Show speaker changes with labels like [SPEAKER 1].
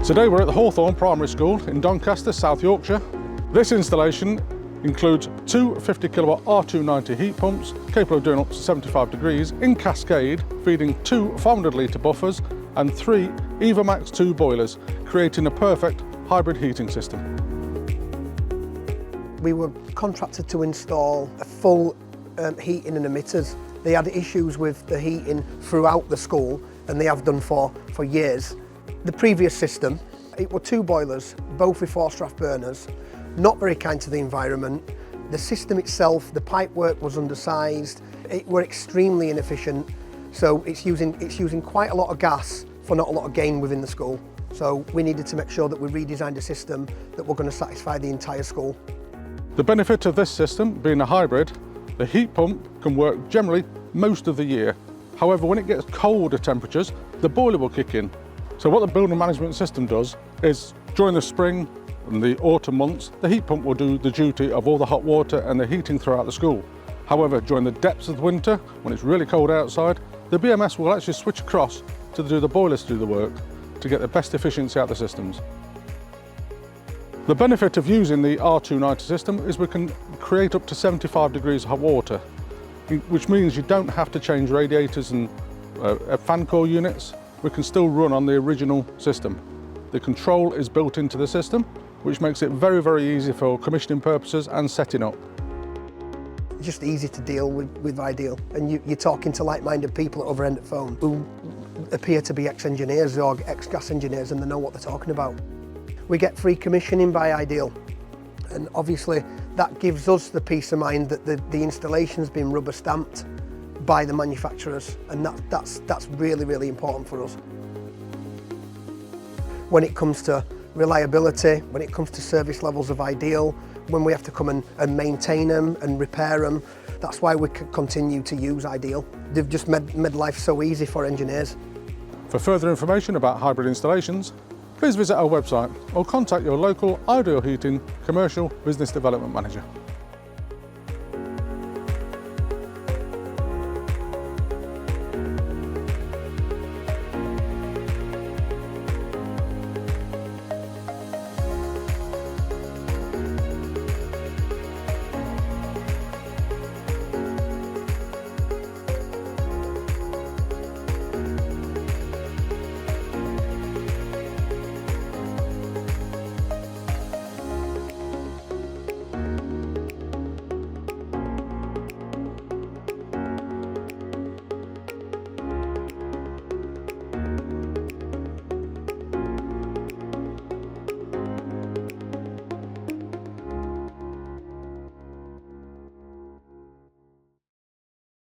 [SPEAKER 1] Today we're at the Hawthorn Primary School in Doncaster, South Yorkshire. This installation includes two 50 kilowatt R290 heat pumps capable of doing up to 75 degrees in cascade, feeding two 500 litre buffers and three Evomax 2 boilers, creating a perfect hybrid heating system.
[SPEAKER 2] We were contracted to install a full heating and emitters. They had issues with the heating throughout the school, and they have done for years. The previous system, it were two boilers, both with 4-straff burners, not very kind to the environment. The system itself, the pipework was undersized, it were extremely inefficient, so it's using quite a lot of gas for not a lot of gain within the school. So we needed to make sure that we redesigned a system that were going to satisfy the entire school.
[SPEAKER 1] The benefit of this system being a hybrid, the heat pump can work generally most of the year. However, when it gets colder temperatures, the boiler will kick in. So what the building management system does is during the spring and the autumn months, the heat pump will do the duty of all the hot water and the heating throughout the school. However, during the depths of the winter, when it's really cold outside, the BMS will actually switch across to do the boilers to do the work to get the best efficiency out of the systems. The benefit of using the R290 system is we can create up to 75 degrees hot water, which means you don't have to change radiators and fan core units. We can still run on the original system. The control is built into the system, which makes it very, very easy for commissioning purposes and setting up.
[SPEAKER 2] It's just easy to deal with Ideal, and you're talking to like-minded people at other end of the phone who appear to be ex-engineers or ex-gas engineers, and they know what they're talking about. We get free commissioning by Ideal, and obviously that gives us the peace of mind that the installation's been rubber stamped by the manufacturers, and that's really, really important for us. When it comes to reliability, when it comes to service levels of Ideal, when we have to come and maintain them and repair them, that's why we continue to use Ideal. They've just made life so easy for engineers.
[SPEAKER 1] For further information about hybrid installations, please visit our website or contact your local Ideal Heating Commercial Business Development Manager.